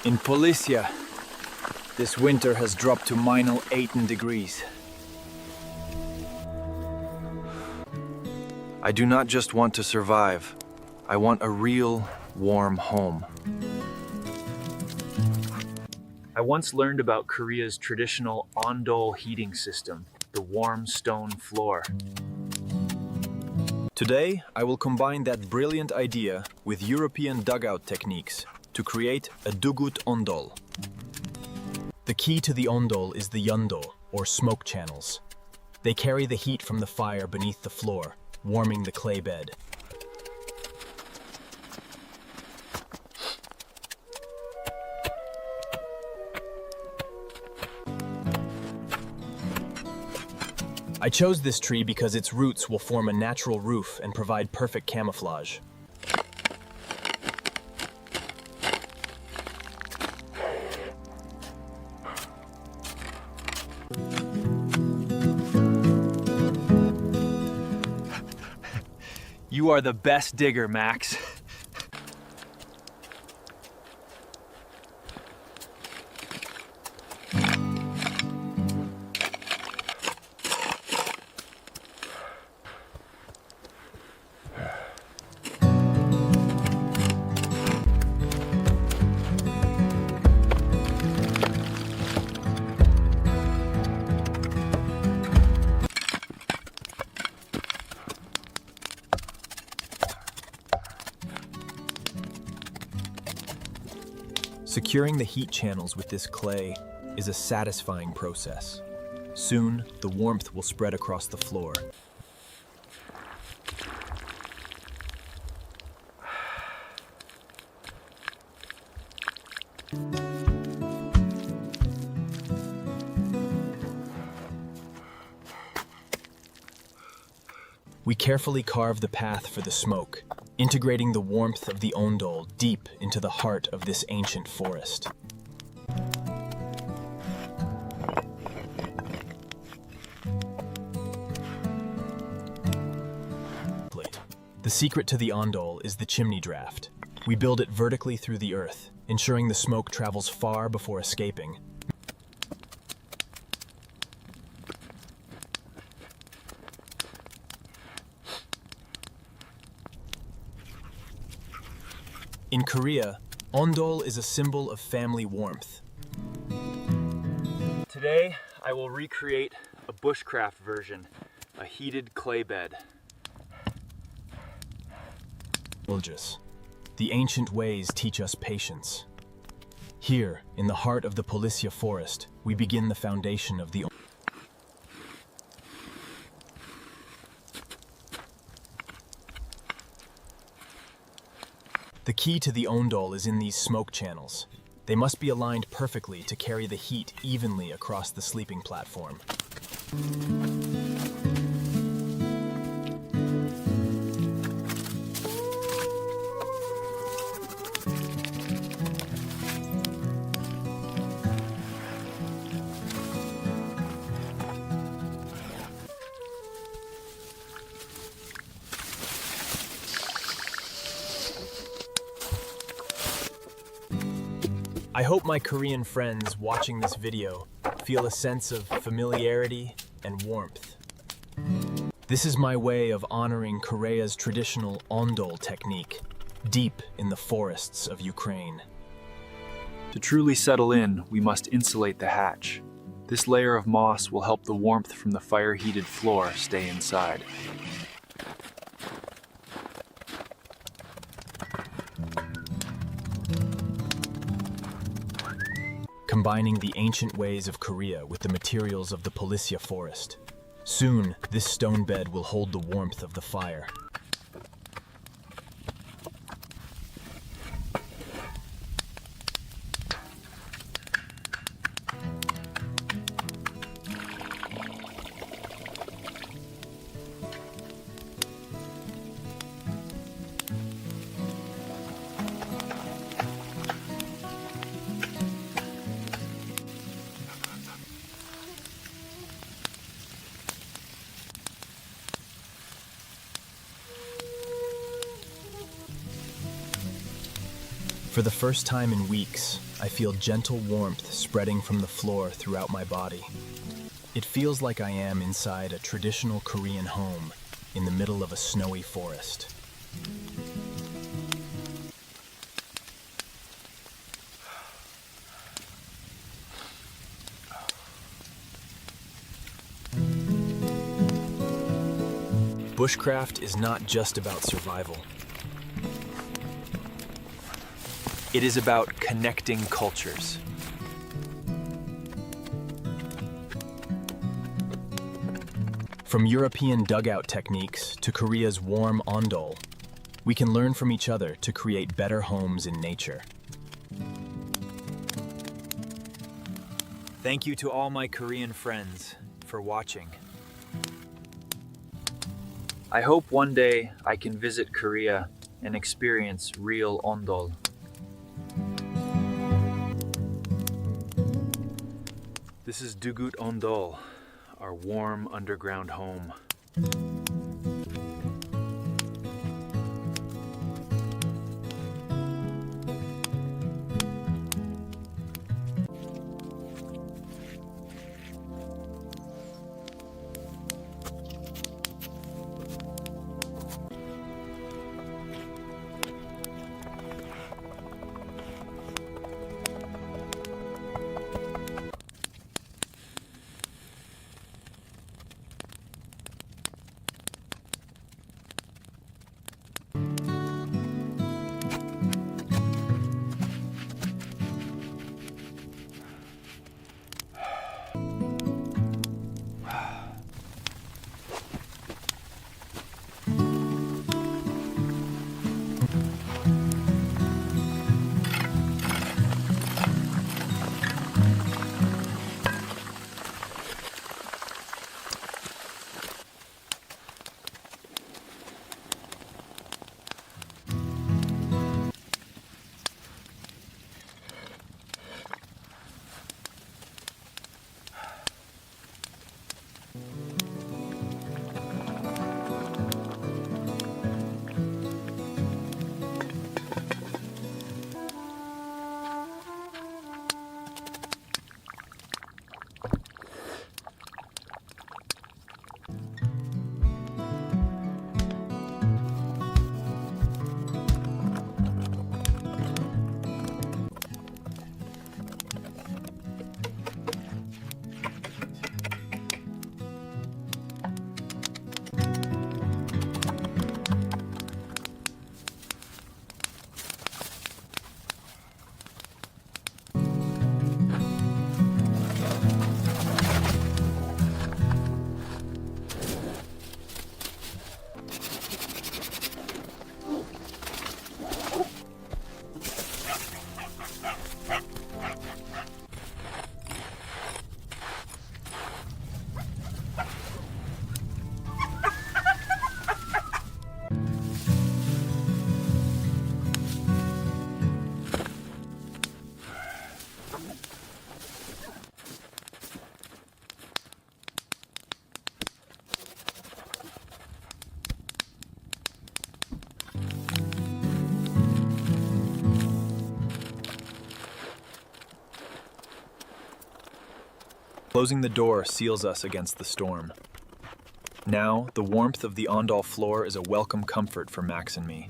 In Policia, this winter has dropped to -18 degrees. I do not just want to survive. I want a real, warm home. I once learned about Korea's traditional 온돌 heating system, the warm stone floor. Today, I will combine that brilliant idea with European dugout techniques to create a dugout 온돌. The key to the 온돌 is the yundol, or smoke channels. They carry the heat from the fire beneath the floor, warming the clay bed. I chose this tree because its roots will form a natural roof and provide perfect camouflage. You are the best digger, Max. Securing the heat channels with this clay is a satisfying process. Soon, the warmth will spread across the floor. We carefully carve the path for the smoke, integrating the warmth of the 온돌 deep into the heart of this ancient forest. The secret to the 온돌 is the chimney draft. We build it vertically through the earth, ensuring the smoke travels far before escaping. In Korea, 온돌 is a symbol of family warmth. Today, I will recreate a bushcraft version, a heated clay bed. The ancient ways teach us patience. Here, in the heart of the Policia forest, we begin the foundation of the The key to the 온돌 is in these smoke channels. They must be aligned perfectly to carry the heat evenly across the sleeping platform. I hope my Korean friends watching this video feel a sense of familiarity and warmth. This is my way of honoring Korea's traditional 온돌 technique, deep in the forests of Ukraine. To truly settle in, we must insulate the hatch. This layer of moss will help the warmth from the fire-heated floor stay inside. Combining the ancient ways of Korea with the materials of the Policia forest. Soon, this stone bed will hold the warmth of the fire. For the first time in weeks, I feel gentle warmth spreading from the floor throughout my body. It feels like I am inside a traditional Korean home in the middle of a snowy forest. Bushcraft is not just about survival. It is about connecting cultures. From European dugout techniques to Korea's warm ondol, we can learn from each other to create better homes in nature. Thank you to all my Korean friends for watching. I hope one day I can visit Korea and experience real ondol. This is dugout ondol, our warm underground home. Closing the door seals us against the storm. Now, the warmth of the ondol floor is a welcome comfort for Max and me.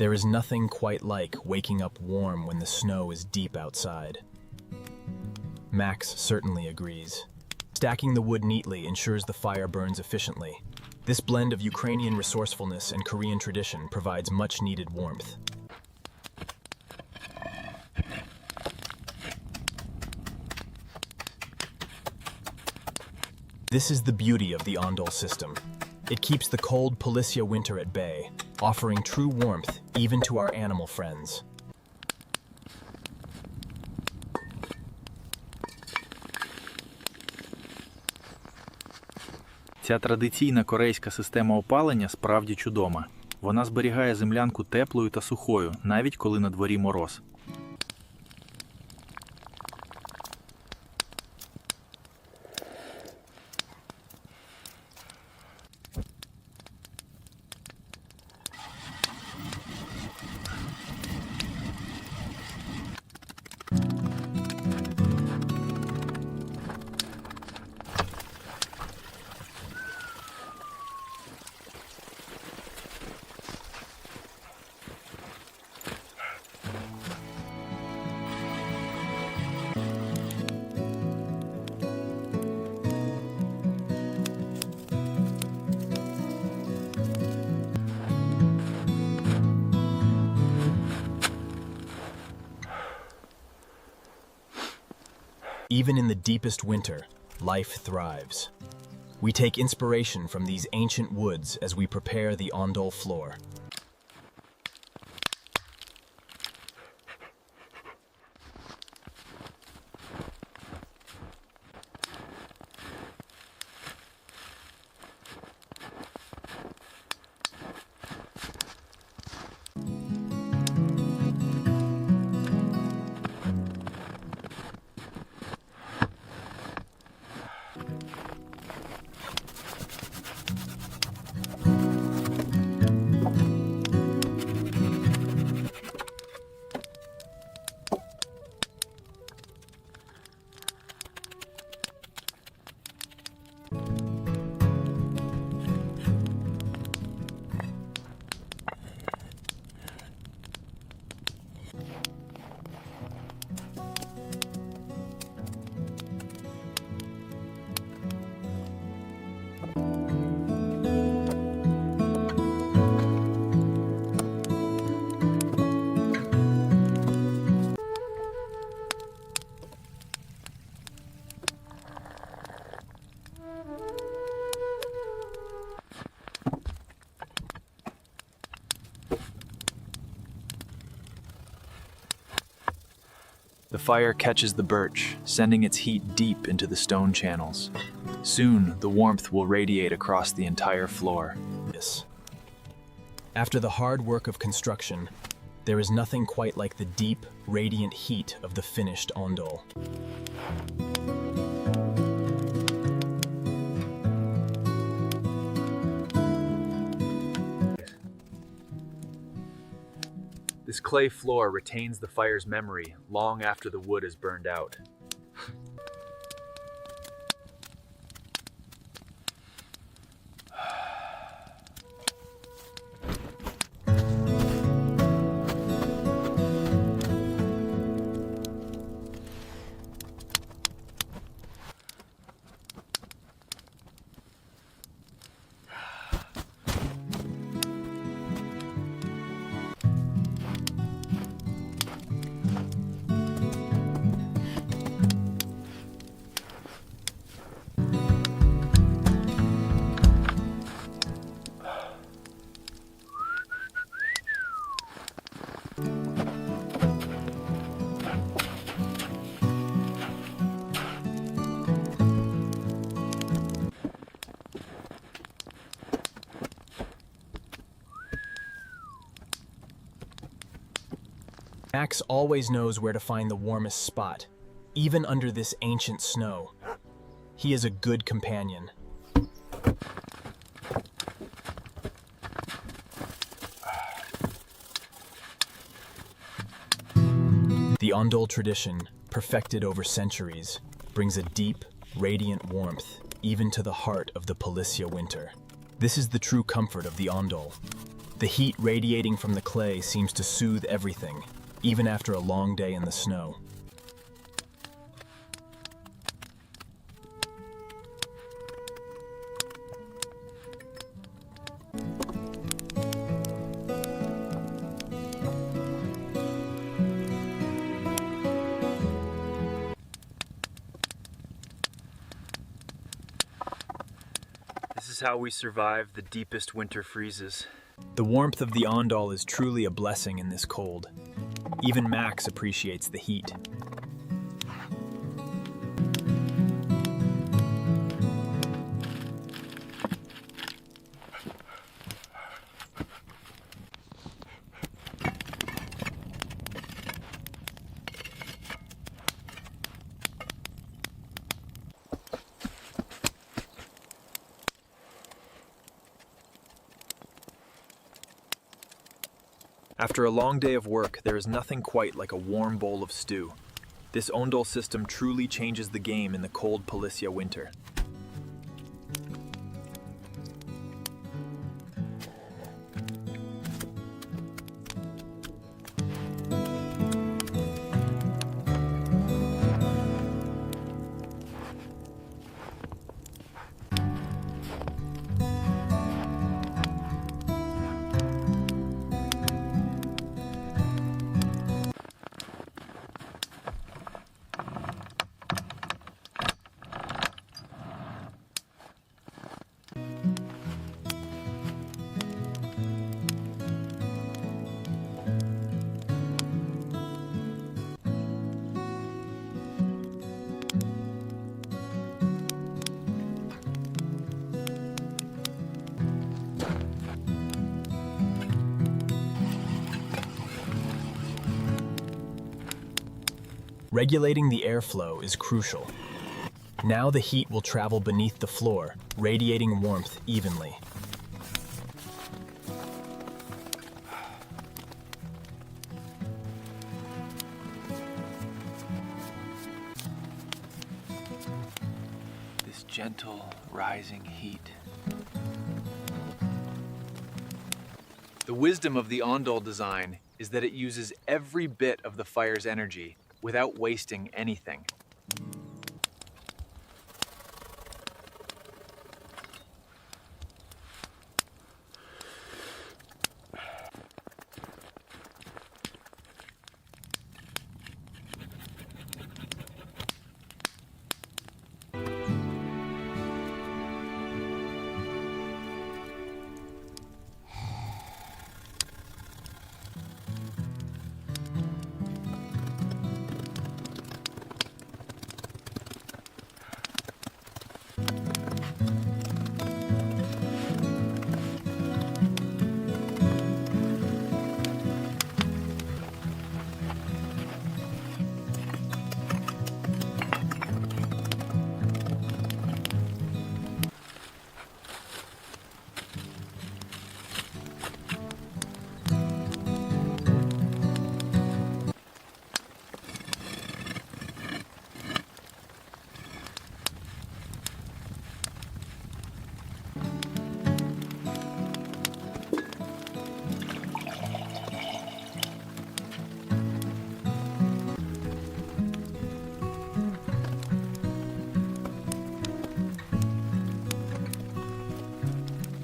There is nothing quite like waking up warm when the snow is deep outside. Max certainly agrees. Stacking the wood neatly ensures the fire burns efficiently. This blend of Ukrainian resourcefulness and Korean tradition provides much-needed warmth. This is the beauty of the Ondol system. It keeps the cold Policia winter at bay, offering true warmth even to our animal friends. Ця традиційна корейська система опалення справді чудома. Вона зберігає землянку теплою та сухою, навіть коли на дворі мороз. Even in the deepest winter, life thrives. We take inspiration from these ancient woods as we prepare the Ondol floor. The fire catches the birch, sending its heat deep into the stone channels. Soon, the warmth will radiate across the entire floor. After the hard work of construction, there is nothing quite like the deep, radiant heat of the finished Ondol. This clay floor retains the fire's memory long after the wood is burned out. Max always knows where to find the warmest spot, even under this ancient snow. He is a good companion. The Ondol tradition, perfected over centuries, brings a deep, radiant warmth even to the heart of the Policia winter. This is the true comfort of the Ondol. The heat radiating from the clay seems to soothe everything, even after a long day in the snow. This is how we survive the deepest winter freezes. The warmth of the Ondol is truly a blessing in this cold. Even Max appreciates the heat. After a long day of work, there is nothing quite like a warm bowl of stew. This Ondol system truly changes the game in the cold Policia winter. Regulating the airflow is crucial. Now the heat will travel beneath the floor, radiating warmth evenly. This gentle, rising heat. The wisdom of the Ondol design is that it uses every bit of the fire's energy without wasting anything.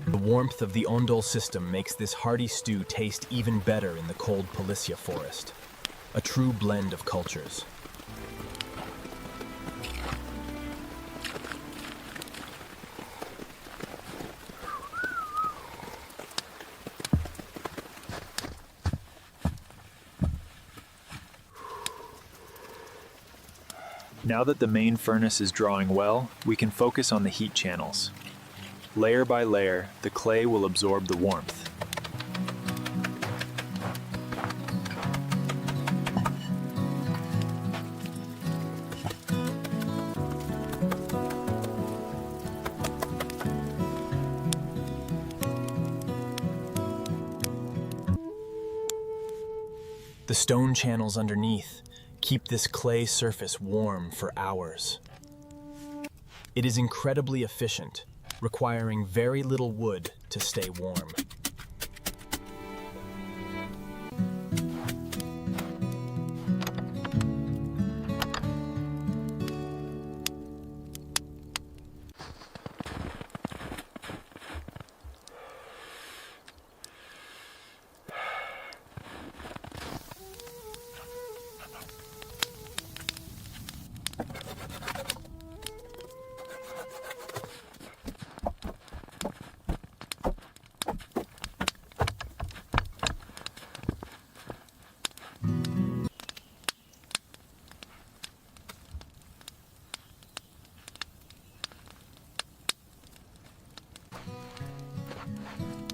The warmth of the Ondol system makes this hearty stew taste even better in the cold Policia forest. A true blend of cultures. Now that the main furnace is drawing well, we can focus on the heat channels. Layer by layer, the clay will absorb the warmth. The stone channels underneath keep this clay surface warm for hours. It is incredibly efficient, requiring very little wood to stay warm.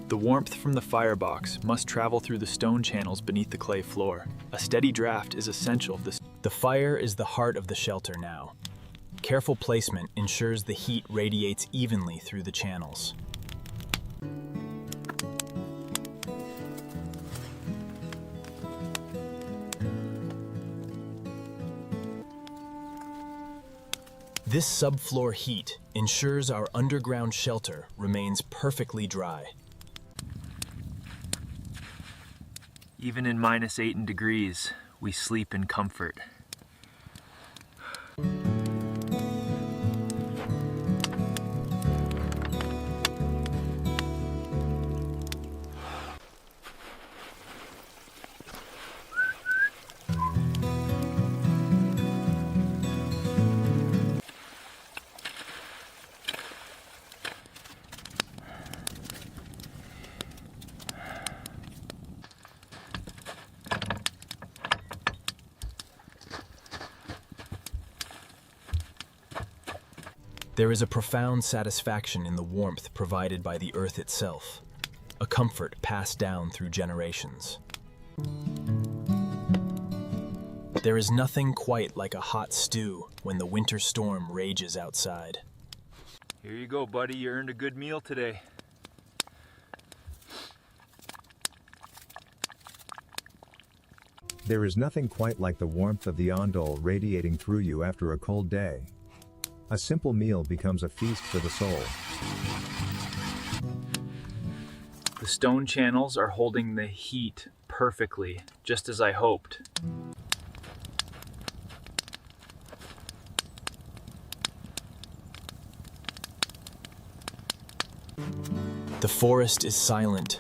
The warmth from the firebox must travel through the stone channels beneath the clay floor. A steady draft is essential. The fire is the heart of the shelter now. Careful placement ensures the heat radiates evenly through the channels. This subfloor heat ensures our underground shelter remains perfectly dry. Even in -8 degrees, we sleep in comfort. There is a profound satisfaction in the warmth provided by the earth itself, a comfort passed down through generations. There is nothing quite like a hot stew when the winter storm rages outside. Here you go, buddy. You earned a good meal today. There is nothing quite like the warmth of the ondol radiating through you after a cold day. A simple meal becomes a feast for the soul. The stone channels are holding the heat perfectly, just as I hoped. The forest is silent,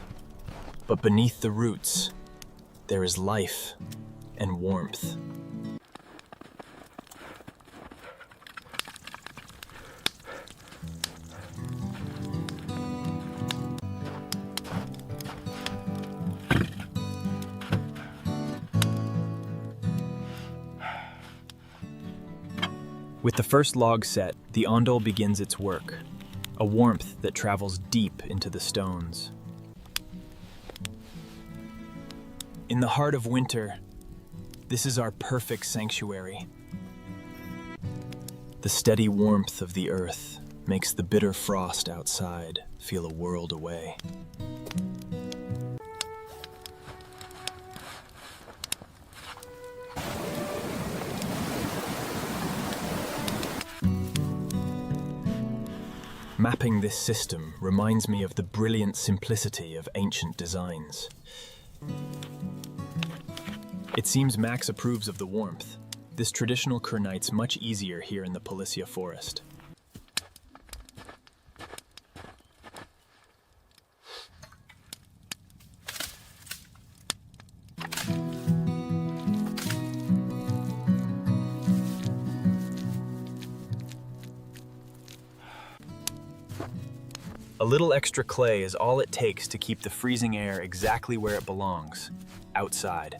but beneath the roots, there is life and warmth. With the first log set, the ondol begins its work, a warmth that travels deep into the stones. In the heart of winter, this is our perfect sanctuary. The steady warmth of the earth makes the bitter frost outside feel a world away. Mapping this system reminds me of the brilliant simplicity of ancient designs. It seems Max approves of the warmth. This traditional kernite's much easier here in the Policia forest. A little extra clay is all it takes to keep the freezing air exactly where it belongs, outside.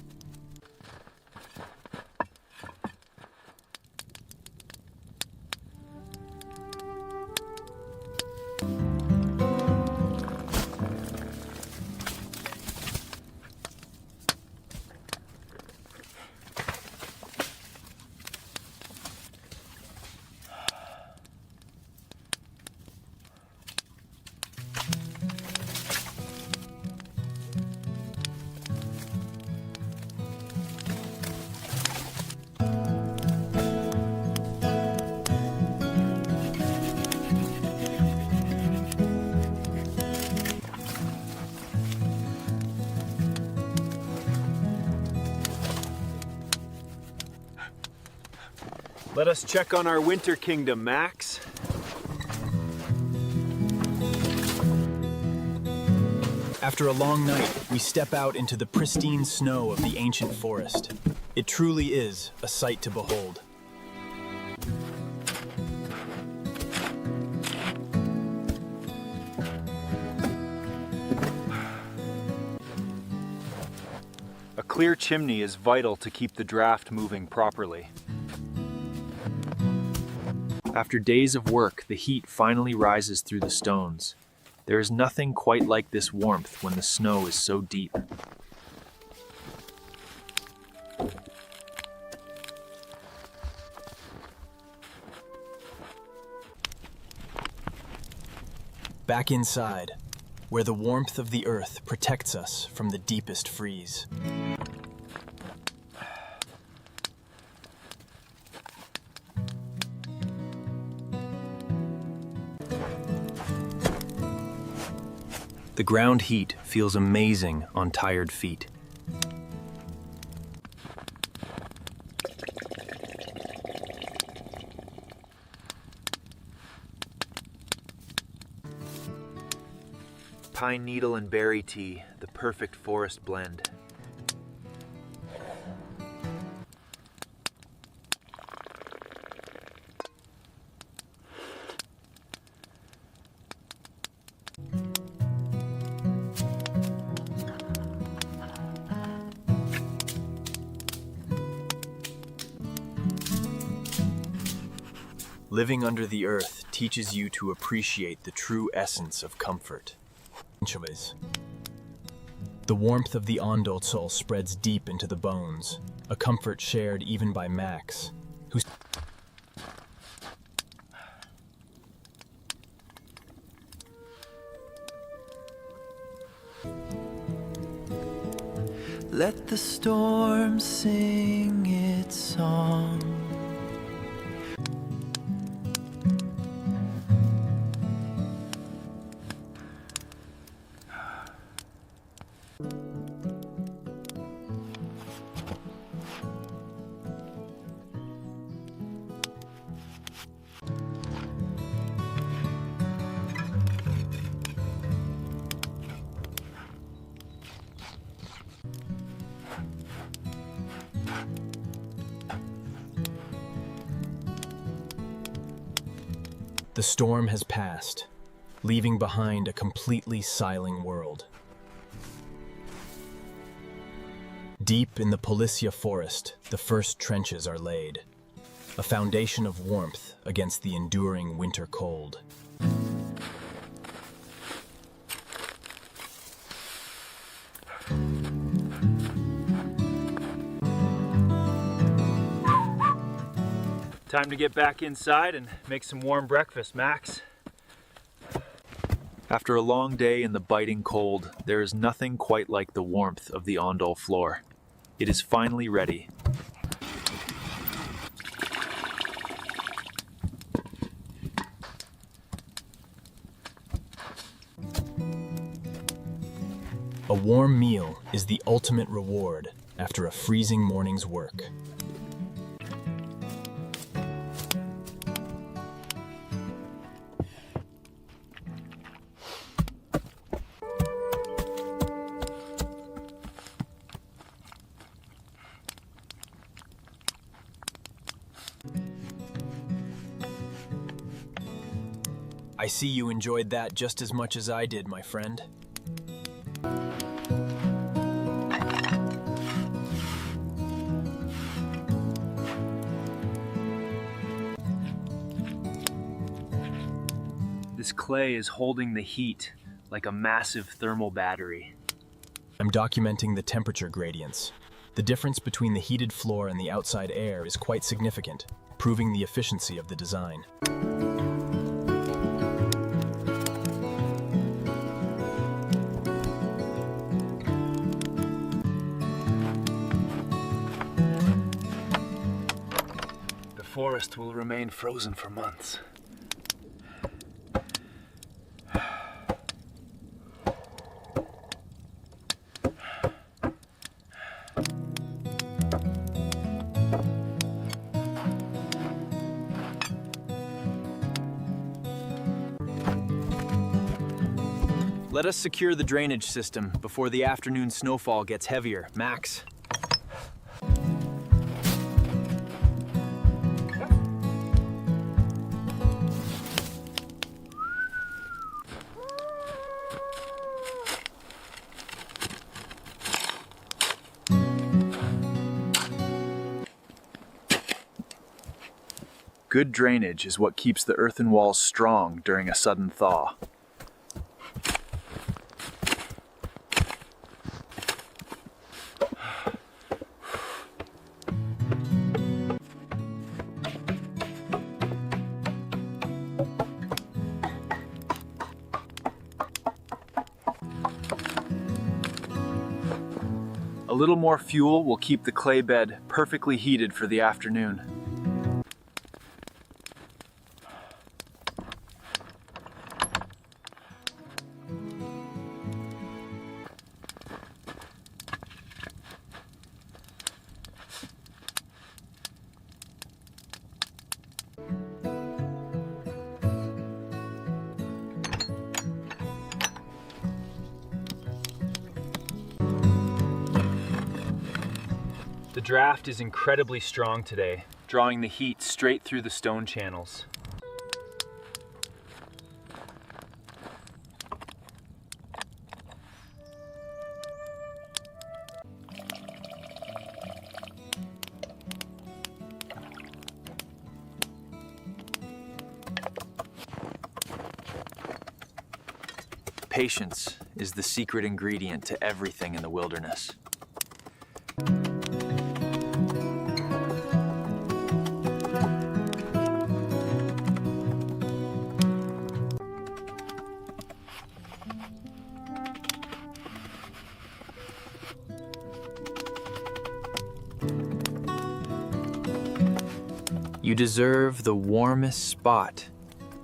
Let us check on our winter kingdom, Max. After a long night, we step out into the pristine snow of the ancient forest. It truly is a sight to behold. A clear chimney is vital to keep the draft moving properly. After days of work, the heat finally rises through the stones. There is nothing quite like this warmth when the snow is so deep. Back inside, where the warmth of the earth protects us from the deepest freeze. The ground heat feels amazing on tired feet. Pine needle and berry tea, the perfect forest blend. Living under the earth teaches you to appreciate the true essence of comfort. The warmth of the 온돌 spreads deep into the bones, a comfort shared even by Max, who let the storm sing its song. The storm has passed, leaving behind a completely silent world. Deep in the Policia forest, the first trenches are laid, a foundation of warmth against the enduring winter cold. Time to get back inside and make some warm breakfast, Max. After a long day in the biting cold, there is nothing quite like the warmth of the 온돌 floor. It is finally ready. A warm meal is the ultimate reward after a freezing morning's work. I see you enjoyed that just as much as I did, my friend. This clay is holding the heat like a massive thermal battery. I'm documenting the temperature gradients. The difference between the heated floor and the outside air is quite significant, proving the efficiency of the design. The forest will remain frozen for months. Let us secure the drainage system before the afternoon snowfall gets heavier. Max. Good drainage is what keeps the earthen walls strong during a sudden thaw. A little more fuel will keep the clay bed perfectly heated for the afternoon. The draft is incredibly strong today, drawing the heat straight through the stone channels. Patience is the secret ingredient to everything in the wilderness. You deserve the warmest spot,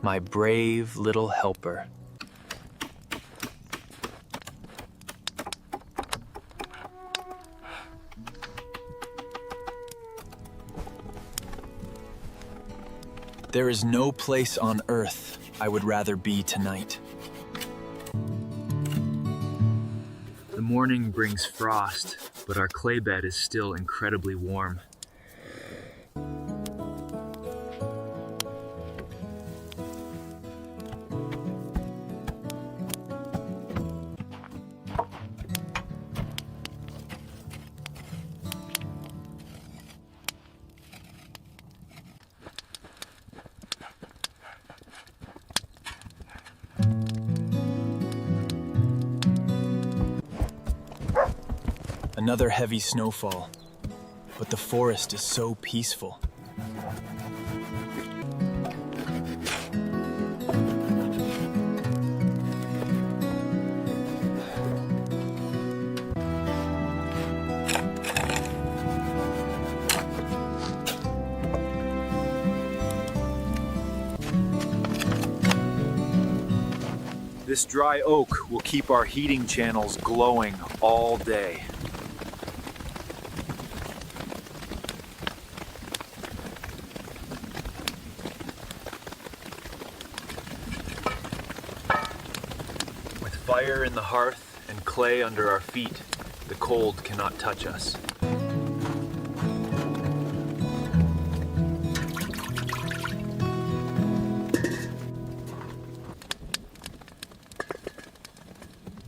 my brave little helper. There is no place on earth I would rather be tonight. The morning brings frost, but our clay bed is still incredibly warm. Another heavy snowfall, but the forest is so peaceful. This dry oak will keep our heating channels glowing all day. With fire in the hearth and clay under our feet, the cold cannot touch us.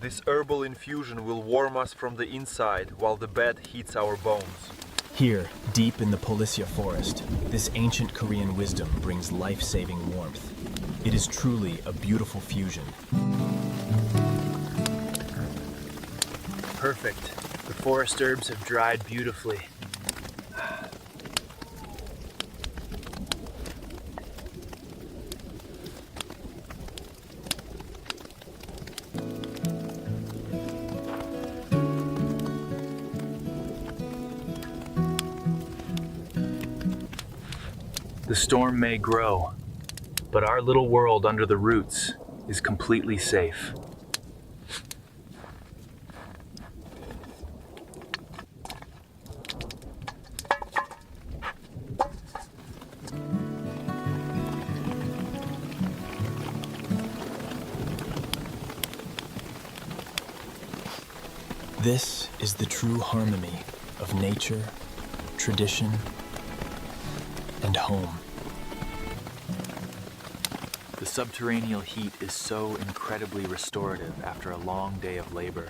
This herbal infusion will warm us from the inside while the bed heats our bones. Here, deep in the Polisya forest, this ancient Korean wisdom brings life-saving warmth. It is truly a beautiful fusion. Perfect. The forest herbs have dried beautifully. The storm may grow, but our little world under the roots is completely safe. This is the true harmony of nature, tradition, and home. The subterranean heat is so incredibly restorative after a long day of labor.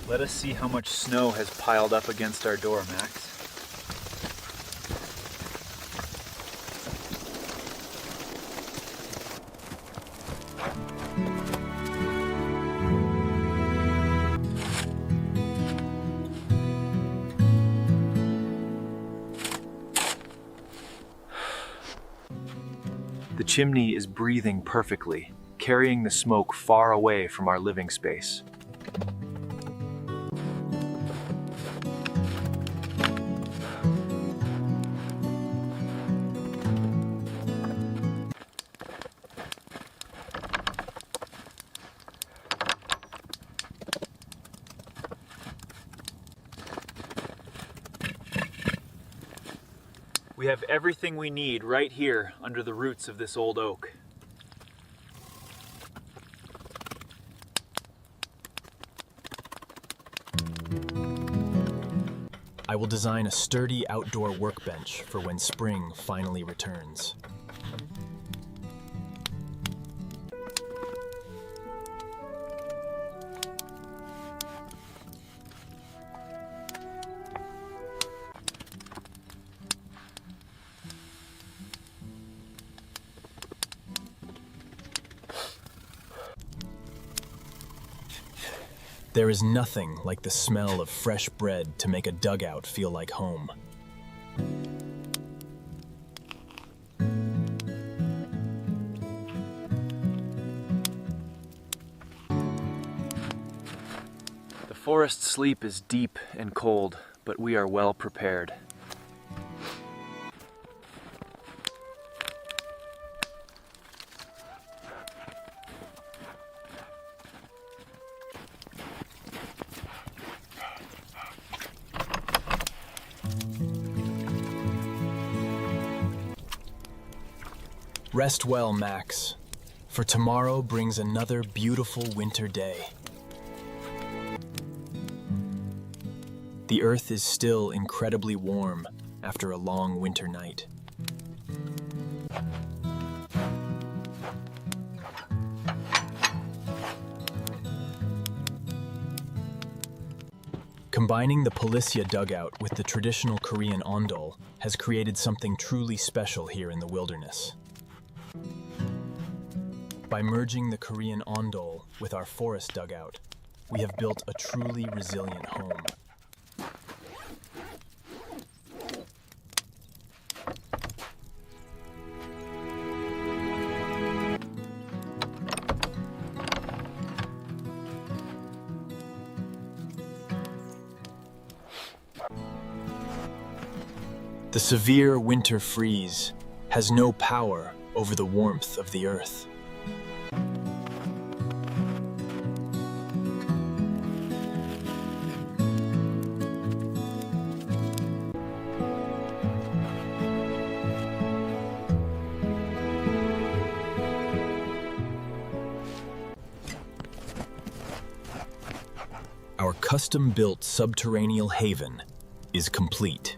Let us see how much snow has piled up against our door, Max. The chimney is breathing perfectly, carrying the smoke far away from our living space. We have everything we need right here under the roots of this old oak. I will design a sturdy outdoor workbench for when spring finally returns. There is nothing like the smell of fresh bread to make a dugout feel like home. The forest sleep is deep and cold, but we are well prepared. Rest well, Max, for tomorrow brings another beautiful winter day. The earth is still incredibly warm after a long winter night. Combining the Policia dugout with the traditional Korean ondol has created something truly special here in the wilderness. By merging the Korean ondol with our forest dugout, we have built a truly resilient home. The severe winter freeze has no power over the warmth of the earth. Our custom-built subterranean haven is complete.